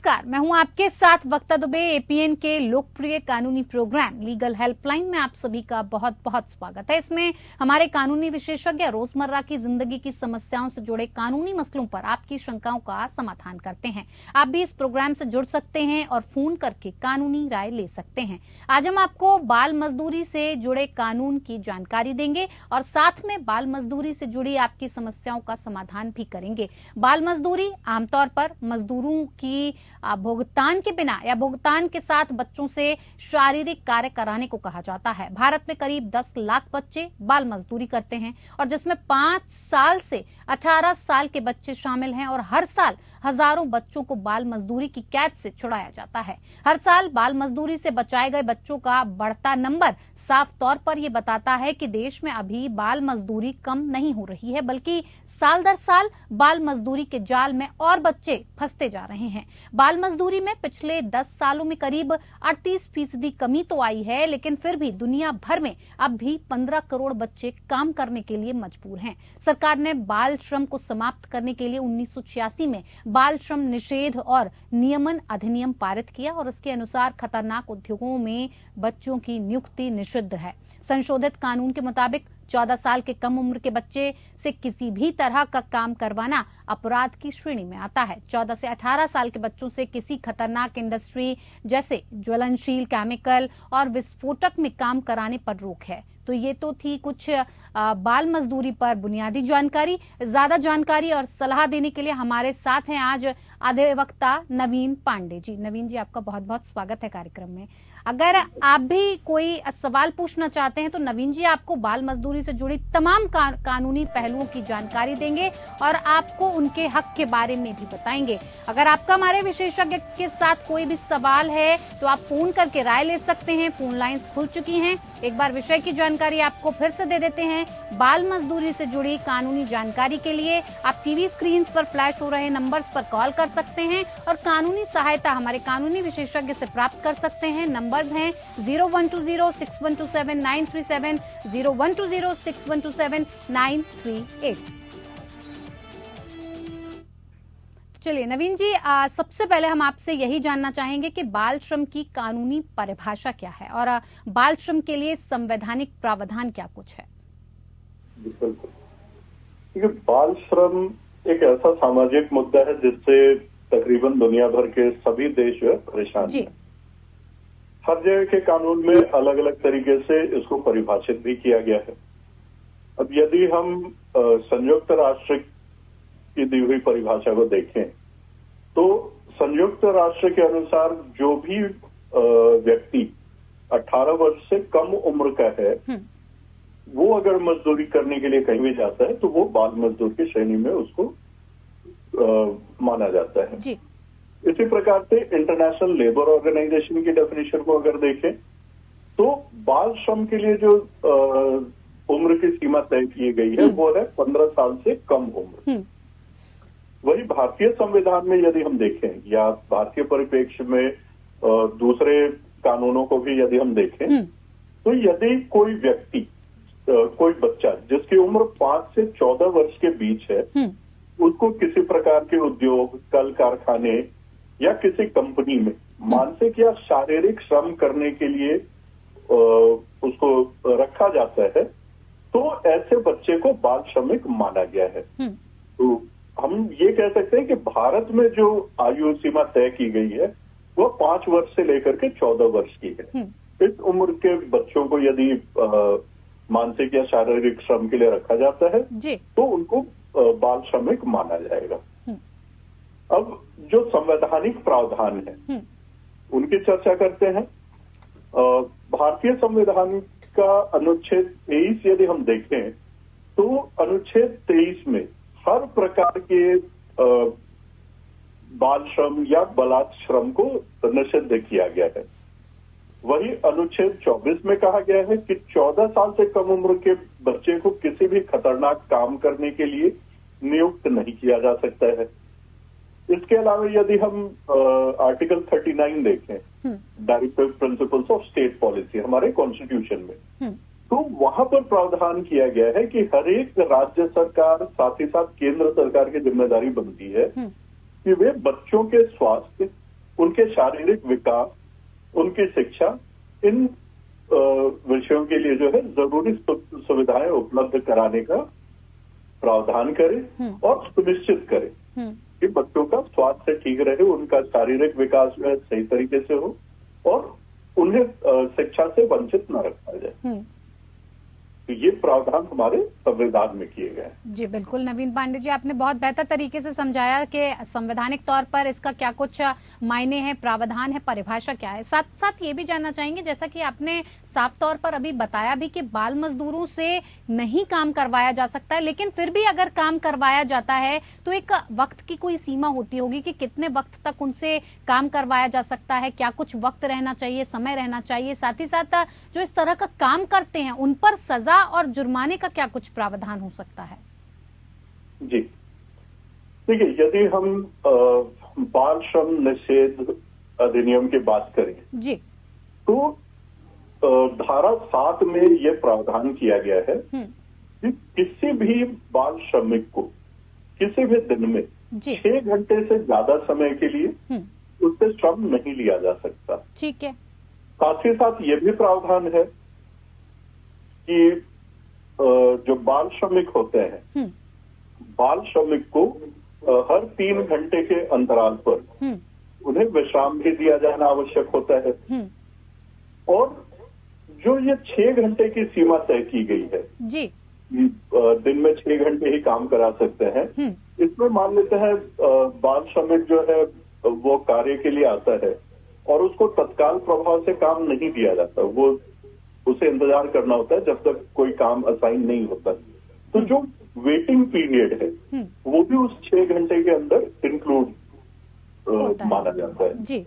नमस्कार, मैं हूं आपके साथ वक्ता दुबे। एपीएन के लोकप्रिय कानूनी प्रोग्राम लीगल हेल्पलाइन में आप सभी का बहुत बहुत स्वागत है। इसमें हमारे कानूनी विशेषज्ञ रोजमर्रा की जिंदगी की समस्याओं से जुड़े कानूनी मसलों पर आपकी शंकाओं का समाधान करते हैं। आप भी इस प्रोग्राम से जुड़ सकते हैं और फोन करके कानूनी राय ले सकते हैं। आज हम आपको बाल मजदूरी से जुड़े कानून की जानकारी देंगे और साथ में बाल मजदूरी से जुड़ी आपकी समस्याओं का समाधान भी करेंगे। बाल मजदूरी आमतौर पर मजदूरों की भुगतान के बिना या भुगतान के साथ बच्चों से शारीरिक कार्य कराने को कहा जाता है। भारत में करीब 10 लाख बच्चे बाल मजदूरी करते हैं और जिसमें 5 साल से 18 साल के बच्चे शामिल हैं और हर साल हजारों बच्चों को बाल मजदूरी की कैद से छुड़ाया जाता है। हर साल बाल मजदूरी से बचाए गए बच्चों का बढ़ता नंबर साफ तौर पर यह बताता है कि देश में अभी बाल मजदूरी कम नहीं हो रही है, बल्कि साल दर साल बाल मजदूरी के जाल में और बच्चे फंसते जा रहे हैं। बाल मजदूरी में पिछले 10 सालों में करीब 38% कमी तो आई है, लेकिन फिर भी दुनिया भर में अब भी 15 करोड़ बच्चे काम करने के लिए मजबूर हैं। सरकार ने बाल श्रम को समाप्त करने के लिए 1986 में बाल श्रम निषेध और नियमन अधिनियम पारित किया और इसके अनुसार खतरनाक उद्योगों में बच्चों की नियुक्ति निषिद्ध है। संशोधित कानून के मुताबिक 14 साल के कम उम्र के बच्चे से किसी भी तरह का काम करवाना अपराध की श्रेणी में आता है। 14 से 18 साल के बच्चों से किसी खतरनाक इंडस्ट्री जैसे ज्वलनशील केमिकल और विस्फोटक में काम कराने पर रोक है। तो ये तो थी कुछ बाल मजदूरी पर बुनियादी जानकारी। ज्यादा जानकारी और सलाह देने के लिए हमारे साथ हैं आज अधिवक्ता नवीन पांडे जी। नवीन जी, आपका बहुत बहुत स्वागत है कार्यक्रम में। अगर आप भी कोई सवाल पूछना चाहते हैं तो नवीन जी आपको बाल मजदूरी से जुड़ी तमाम कानूनी पहलुओं की जानकारी देंगे और आपको उनके हक के बारे में भी बताएंगे। अगर आपका हमारे विशेषज्ञ के साथ कोई भी सवाल है तो आप फोन करके राय ले सकते हैं। फोन लाइंस खुल चुकी हैं। एक बार विषय की जानकारी आपको फिर से दे देते हैं। बाल मजदूरी से जुड़ी कानूनी जानकारी के लिए आप टीवी स्क्रीन पर फ्लैश हो रहे नंबर्स पर कॉल कर सकते हैं और कानूनी सहायता हमारे कानूनी विशेषज्ञ से प्राप्त कर सकते हैं। नंबर्स हैं 01206127 01206127 चलिए नवीन जी, सबसे पहले हम आपसे यही जानना चाहेंगे कि बाल श्रम की कानूनी परिभाषा क्या है और बाल श्रम के लिए संवैधानिक प्रावधान क्या कुछ है। बिल्कुल, बाल श्रम एक ऐसा सामाजिक मुद्दा है जिससे तकरीबन दुनिया भर के सभी देश परेशान हैं। हर जगह के कानून में अलग अलग तरीके से इसको परिभाषित भी किया गया है। अब यदि हम संयुक्त राष्ट्र की दी हुई परिभाषा को देखें तो संयुक्त राष्ट्र के अनुसार जो भी व्यक्ति 18 वर्ष से कम उम्र का है वो अगर मजदूरी करने के लिए कहीं भी जाता है तो वो बाल मजदूर की श्रेणी में उसको माना जाता है जी। इसी प्रकार से इंटरनेशनल लेबर ऑर्गेनाइजेशन की डेफिनेशन को अगर देखें तो बाल श्रम के लिए जो उम्र की सीमा तय की गई है वो है 15 साल से कम उम्र। वही भारतीय संविधान में यदि हम देखें या भारतीय परिप्रेक्ष्य में दूसरे कानूनों को भी यदि हम देखें तो यदि कोई व्यक्ति कोई बच्चा जिसकी उम्र 5 से 14 वर्ष के बीच है उसको किसी प्रकार के उद्योग, कल कारखाने या किसी कंपनी में मानसिक या शारीरिक श्रम करने के लिए उसको रखा जाता है तो ऐसे बच्चे को बाल श्रमिक माना गया है। तो हम ये कह सकते हैं कि भारत में जो आयु सीमा तय की गई है वो 5 वर्ष से लेकर के 14 वर्ष की है। इस उम्र के बच्चों को यदि मानसिक या शारीरिक श्रम के लिए रखा जाता है तो उनको बाल श्रमिक माना जाएगा। अब जो संवैधानिक प्रावधान है उनकी चर्चा करते हैं। भारतीय संविधान का अनुच्छेद 23 यदि हम देखें तो अनुच्छेद 23 में हर प्रकार के बाल श्रम या बलात् श्रम को निषिद्ध किया गया है। वही अनुच्छेद 24 में कहा गया है कि 14 साल से कम उम्र के बच्चे को किसी भी खतरनाक काम करने के लिए नियुक्त नहीं किया जा सकता है। इसके अलावा यदि हम आर्टिकल 39 देखें directive principles of state policy हमारे कॉन्स्टिट्यूशन में तो वहां पर प्रावधान किया गया है कि हर एक राज्य सरकार साथ ही साथ केंद्र सरकार की जिम्मेदारी बनती है कि वे बच्चों के स्वास्थ्य उनके शारीरिक विकास, उनकी शिक्षा, इन विषयों के लिए जो है जरूरी सुविधाएं उपलब्ध कराने का प्रावधान करे और सुनिश्चित करे कि बच्चों का स्वास्थ्य ठीक रहे, उनका शारीरिक विकास जो है सही तरीके से हो और उन्हें शिक्षा से वंचित न रखा जाए। तो ये प्रावधान हमारे संविधान में किए गए हैं। जी बिल्कुल नवीन पांडे जी, आपने बहुत बेहतर तरीके से समझाया कि संवैधानिक तौर पर इसका क्या कुछ मायने हैं, प्रावधान है, परिभाषा क्या है। साथ साथ ये भी जानना चाहेंगे, जैसा कि आपने साफ तौर पर अभी बताया भी कि बाल मजदूरों से नहीं काम करवाया जा सकता है, लेकिन फिर भी अगर काम करवाया जाता है तो एक वक्त की कोई सीमा होती होगी कि कितने वक्त तक उनसे काम करवाया जा सकता है, क्या कुछ वक्त रहना चाहिए, समय रहना चाहिए। साथ ही साथ जो इस तरह का काम करते हैं उन पर सजा और जुर्माने का क्या कुछ प्रावधान हो सकता है? जी देखिए, यदि हम बाल श्रम निषेध अधिनियम की बात करें जी, तो धारा 7 में यह प्रावधान किया गया है कि किसी भी बाल श्रमिक को किसी भी दिन में 6 घंटे से ज्यादा समय के लिए उससे श्रम नहीं लिया जा सकता। ठीक है। साथ ही साथ ये भी प्रावधान है कि जो बाल श्रमिक होते हैं, बाल श्रमिक को हर 3 घंटे के अंतराल पर उन्हें विश्राम भी दिया जाना आवश्यक होता है। और जो ये 6 घंटे की सीमा तय की गई है जी, दिन में 6 घंटे ही काम करा सकते हैं, इसमें मान लेते हैं बाल श्रमिक जो है वो कार्य के लिए आता है और उसको तत्काल प्रभाव से काम नहीं दिया जाता, वो उसे इंतजार करना होता है जब तक कोई काम असाइन नहीं होता। तो जो वेटिंग पीरियड है वो भी उस 6 घंटे के अंदर इंक्लूड माना जाता है जी।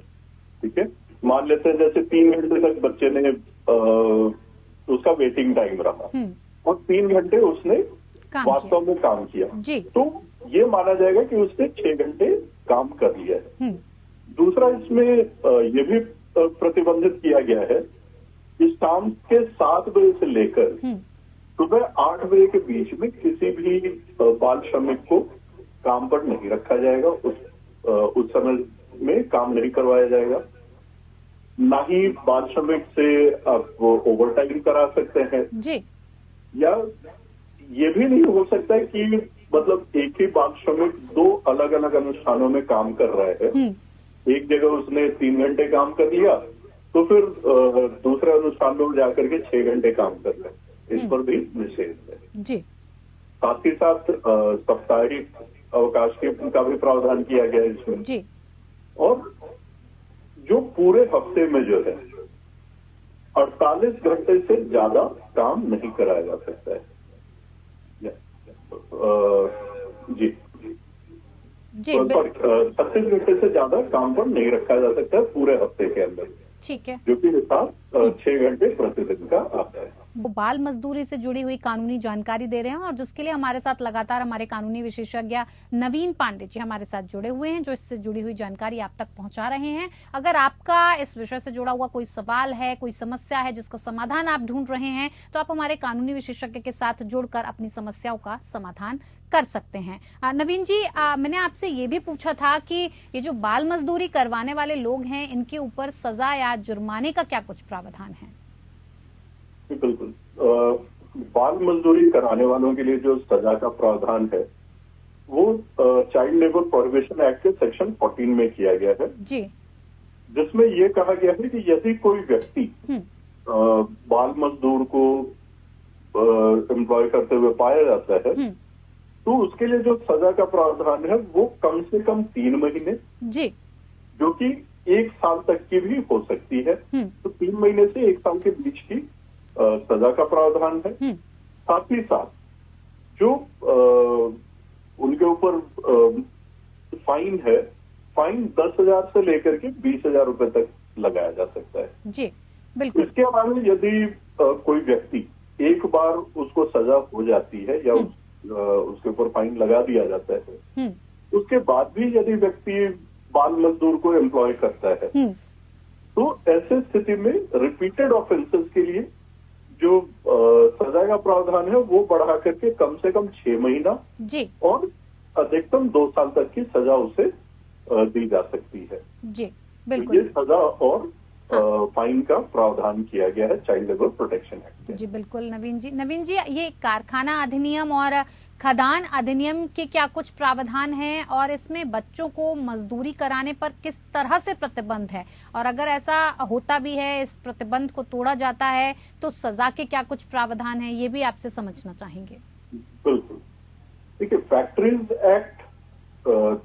ठीक है, मान लेते हैं जैसे 3 घंटे तक बच्चे ने उसका वेटिंग टाइम रहा और 3 घंटे उसने वास्तव में काम किया जी, तो ये माना जाएगा कि उसने 6 घंटे काम कर लिया है। दूसरा, इसमें ये भी प्रतिबंधित किया गया है कि शाम के 7 बजे से लेकर सुबह 8 बजे के बीच में किसी भी बाल श्रमिक को काम पर नहीं रखा जाएगा, उस समय में काम नहीं करवाया जाएगा। ना ही बाल श्रमिक से आप वो ओवर टाइम करा सकते हैं जी। या ये भी नहीं हो सकता है कि मतलब एक ही बाल श्रमिक 2 अलग अलग अनुष्ठानों में काम कर रहा है, एक जगह उसने 3 घंटे काम कर लिया तो फिर दूसरे अनुष्ठान में जाकर के 6 घंटे काम कर रहे हैं, इस पर भी निषेध है जी। साथ ही साथ साप्ताहिक अवकाश का भी प्रावधान किया गया है इसमें जी। और जो पूरे हफ्ते में जो है 48 घंटे से ज्यादा काम नहीं कराया जा सकता है जी जी। 36 घंटे से ज्यादा काम पर नहीं रखा जा सकता है पूरे हफ्ते के अंदर, ठीक है, जो कि हिसाब 6 घंटे प्रतिदिन का आता है। वो बाल मजदूरी से जुड़ी हुई कानूनी जानकारी दे रहे हैं और जिसके लिए हमारे साथ लगातार हमारे कानूनी विशेषज्ञ नवीन पांडे जी हमारे साथ जुड़े हुए हैं, जो इससे जुड़ी हुई जानकारी आप तक पहुंचा रहे हैं। अगर आपका इस विषय से जुड़ा हुआ कोई सवाल है, कोई समस्या है जिसका समाधान आप ढूंढ रहे हैं, तो आप हमारे कानूनी विशेषज्ञ के साथ जुड़कर अपनी समस्याओं का समाधान कर सकते हैं। नवीन जी, मैंने आपसे ये भी पूछा था कि ये जो बाल मजदूरी करवाने वाले लोग हैं, इनके ऊपर सजा या जुर्माने का क्या कुछ प्रावधान है? बिल्कुल, बाल मजदूरी कराने वालों के लिए जो सजा का प्रावधान है वो चाइल्ड लेबर प्रोहिबिशन एक्ट के सेक्शन 14 में किया गया है जी, जिसमें ये कहा गया है कि यदि कोई व्यक्ति बाल मजदूर को एम्प्लॉय करते हुए पाया जाता है तो उसके लिए जो सजा का प्रावधान है वो कम से कम 3 महीने जी, जो कि 1 साल तक की भी हो सकती है। तो 3 महीने से 1 साल के बीच की सजा का प्रावधान है। साथ ही साथ जो उनके ऊपर फाइन है, फाइन 10,000 से लेकर के 20,000 रुपए तक लगाया जा सकता है जी। बिल्कुल। इसके अलावा यदि कोई व्यक्ति एक बार उसको सजा हो जाती है या उसके ऊपर फाइन लगा दिया जाता है, उसके बाद भी यदि व्यक्ति बाल मजदूर को एम्प्लॉय करता है तो ऐसे स्थिति में रिपीटेड ऑफेंसेस के लिए जो सजा का प्रावधान है वो बढ़ा करके कम से कम 6 महीना जी और अधिकतम 2 साल तक की सजा उसे दी जा सकती है जी। तो बिल्कुल। ये सजा और फाइन का प्रावधान किया गया है चाइल्ड लेबर प्रोटेक्शन एक्ट में। जी बिल्कुल नवीन जी ये कारखाना अधिनियम और खदान अधिनियम के क्या कुछ प्रावधान हैं और इसमें बच्चों को मजदूरी कराने पर किस तरह से प्रतिबंध है, और अगर ऐसा होता भी है, इस प्रतिबंध को तोड़ा जाता है तो सजा के क्या कुछ प्रावधान है, ये भी आपसे समझना चाहेंगे। बिल्कुल, देखिए फैक्ट्रीज एक्ट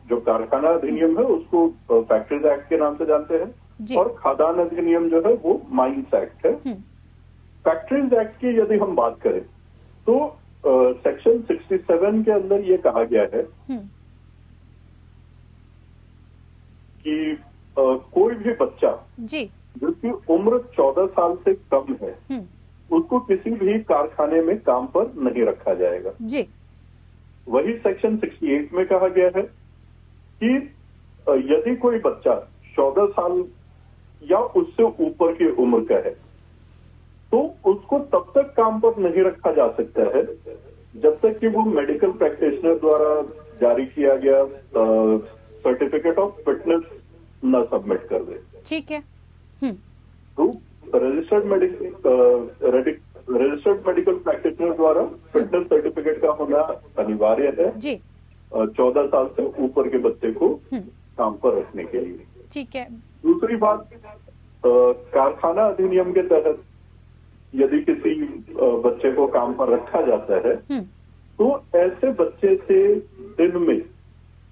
जो कारखाना अधिनियम है उसको फैक्ट्रीज एक्ट के नाम से जानते हैं, और खदान अधिनियम जो है वो माइंस एक्ट है। फैक्ट्रीज एक्ट की यदि हम बात करें तो सेक्शन 67 के अंदर ये कहा गया है कि कोई भी बच्चा जिसकी उम्र 14 साल से कम है उसको किसी भी कारखाने में काम पर नहीं रखा जाएगा। वही सेक्शन 68 में कहा गया है कि यदि कोई बच्चा 14 साल या उससे ऊपर की उम्र का है तो उसको तब तक काम पर नहीं रखा जा सकता है जब तक कि वो मेडिकल प्रैक्टिशनर द्वारा जारी किया गया सर्टिफिकेट ऑफ फिटनेस न सबमिट कर दे। ठीक है। तो रजिस्टर्ड मेडिकल प्रैक्टिशनर द्वारा फिटनेस सर्टिफिकेट का होना अनिवार्य है 14 साल से ऊपर के बच्चे को काम पर रखने के लिए। ठीक है। दूसरी बात, कारखाना अधिनियम के तहत यदि किसी बच्चे को काम पर रखा जाता है तो ऐसे बच्चे से दिन में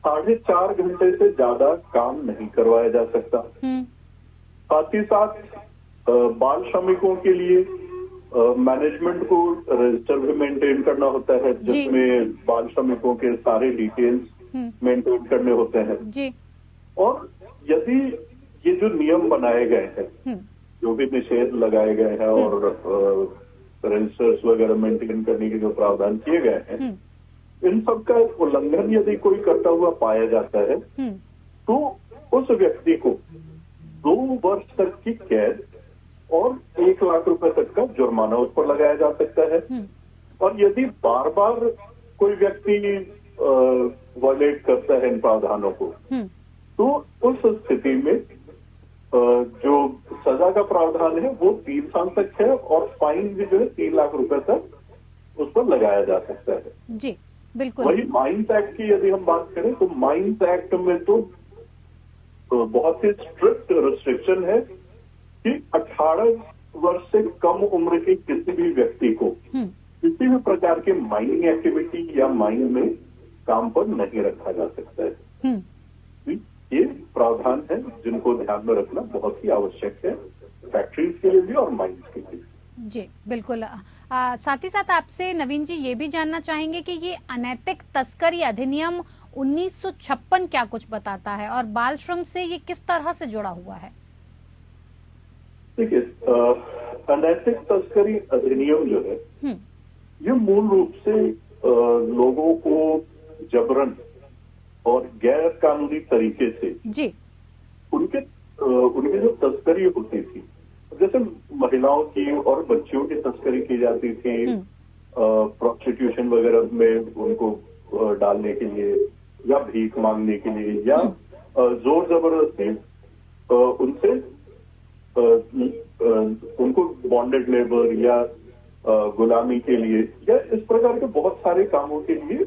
4.5 घंटे से ज्यादा काम नहीं करवाया जा सकता। साथ ही साथ बाल श्रमिकों के लिए मैनेजमेंट को रजिस्टर भी मेंटेन करना होता है जिसमें बाल श्रमिकों के सारे डिटेल्स मेंटेन करने होते हैं। और यदि ये जो नियम बनाए गए हैं, जो भी निषेध लगाए गए हैं और रजिस्टर्स वगैरह मेंटेन करने के जो प्रावधान किए गए हैं, इन सब का उल्लंघन यदि कोई करता हुआ पाया जाता है तो उस व्यक्ति को 2 वर्ष तक की कैद और 1 लाख रुपए तक का जुर्माना उस पर लगाया जा सकता है। और यदि बार बार कोई व्यक्ति वायलेट करता है इन प्रावधानों को तो उस स्थिति में जो सजा का प्रावधान है वो 3 साल तक है और फाइन भी जो है 3 लाख रुपए तक उस पर लगाया जा सकता है। जी बिल्कुल। वही माइंस एक्ट की यदि हम बात करें तो माइंस एक्ट में तो बहुत ही स्ट्रिक्ट रिस्ट्रिक्शन है कि 18 वर्ष से कम उम्र के किसी भी व्यक्ति को किसी भी प्रकार के माइनिंग एक्टिविटी या माइन में काम पर नहीं रखा जा सकता है। ये प्रावधान है जिनको ध्यान में रखना बहुत ही आवश्यक है फैक्ट्रीज के लिए भी और माइंस के लिए। जी बिल्कुल। साथ ही साथ आपसे नवीन जी ये भी जानना चाहेंगे कि ये अनैतिक तस्करी अधिनियम 1956 क्या कुछ बताता है और बाल श्रम से ये किस तरह से जुड़ा हुआ है? देखिए, अनैतिक तस्करी अधिनियम जो है ये मूल रूप से लोगों को जबरन और गैर कानूनी तरीके से उनके जो तस्करी होती थी, जैसे महिलाओं की और बच्चियों की तस्करी की जाती थी प्रोस्टिट्यूशन वगैरह में उनको डालने के लिए या भीख मांगने के लिए या जोर जबरदस्ती उनसे उनको बॉन्डेड लेबर या गुलामी के लिए या इस प्रकार के बहुत सारे कामों के लिए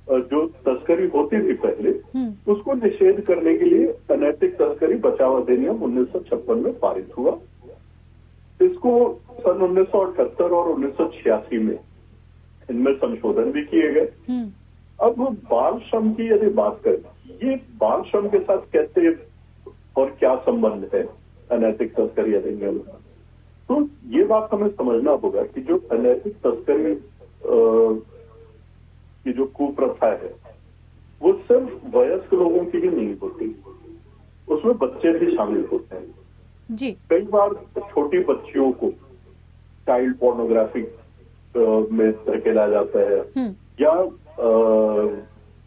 जो तस्करी होती थी पहले उसको निषेध करने के लिए अनैतिक तस्करी बचाव अधिनियम 1956 में पारित हुआ। इसको सन 1978 और 1986 में इनमें संशोधन भी किए गए। अब बाल श्रम की यदि बात करें, ये बाल श्रम के साथ कैसे और क्या संबंध है अनैतिक तस्करी अधिनियम का, तो ये बात हमें समझना होगा कि जो अनैतिक तस्करी की जो कुप्रथा है वो सिर्फ वयस्क लोगों की ही नहीं होती, उसमें बच्चे भी शामिल होते हैं। कई बार छोटी बच्चियों को चाइल्ड पोर्नोग्राफी में धकेला जाता है या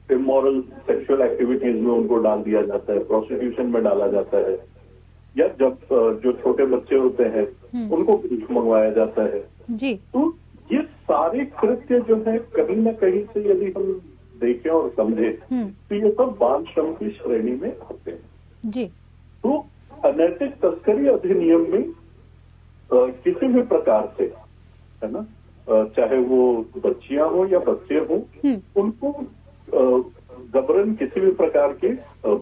इमोरल सेक्सुअल एक्टिविटीज में उनको डाल दिया जाता है, प्रोस्टिट्यूशन में डाला जाता है, या जब जो छोटे बच्चे होते हैं उनको भीख मंगवाया जाता है। तो ये सारे कृत्य जो है कहीं ना कहीं से यदि हम देखें और समझें तो ये सब बाल श्रम की श्रेणी में आते हैं। तो अनैतिक तस्करी अधिनियम में किसी भी प्रकार से, है ना, चाहे वो बच्चियां हो या बच्चे हो, उनको जबरन किसी भी प्रकार के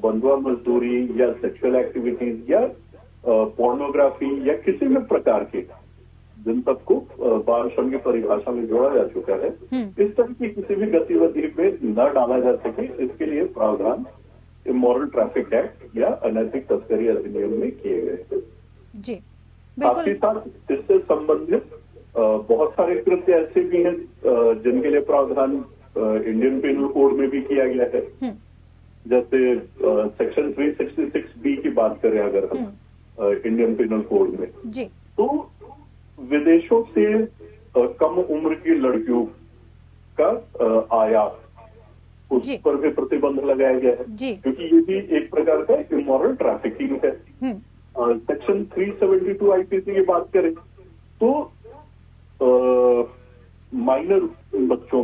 बंधुआ मजदूरी या सेक्सुअल एक्टिविटीज या पोर्नोग्राफी या किसी भी प्रकार के, जिन सबको बाल श्रम की परिभाषा में जोड़ा जा चुका है, इस तरह की किसी भी गतिविधि में न डाला जा सके, इसके लिए प्रावधान इमोरल ट्रैफिक एक्ट या अनैतिक तस्करी अधिनियम में किए गए थे। जी साथ ही बिल्कुल। साथ इससे संबंधित बहुत सारे कृत्य ऐसे भी हैं जिनके लिए प्रावधान इंडियन पेनल कोड में भी किया गया है। जैसे सेक्शन 366 बी की बात करें अगर हम इंडियन पेनल कोड में, जी तो विदेशों से कम उम्र की लड़कियों का आयात, उस जी। पर भी प्रतिबंध लगाया गया है, जी। क्योंकि ये भी एक प्रकार का इमोरल ट्रैफिकिंग है। सेक्शन 372 आईपीसी की बात करें तो माइनर बच्चों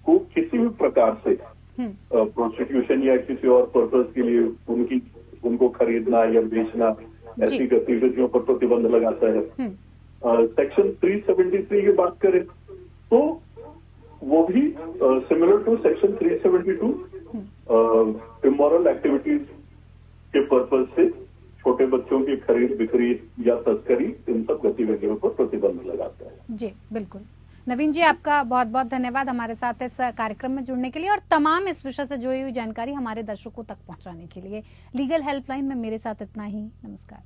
को किसी भी प्रकार से प्रोस्टिट्यूशन या किसी और पर्पज के लिए उनको खरीदना या बेचना, ऐसी गतिविधियों पर प्रतिबंध लगाता है। सेक्शन 373 की बात करें तो वो भी similar to section 372 immoral activities के पर्पज से छोटे बच्चों की खरीद बिक्री या तस्करी, इन सब गतिविधियों पर प्रतिबंध लगाता है। जी बिल्कुल। नवीन जी, आपका बहुत बहुत धन्यवाद हमारे साथ इस कार्यक्रम में जुड़ने के लिए और तमाम इस विषय से जुड़ी हुई जानकारी हमारे दर्शकों तक पहुंचाने के लिए। लीगल हेल्पलाइन में मेरे साथ इतना ही। नमस्कार।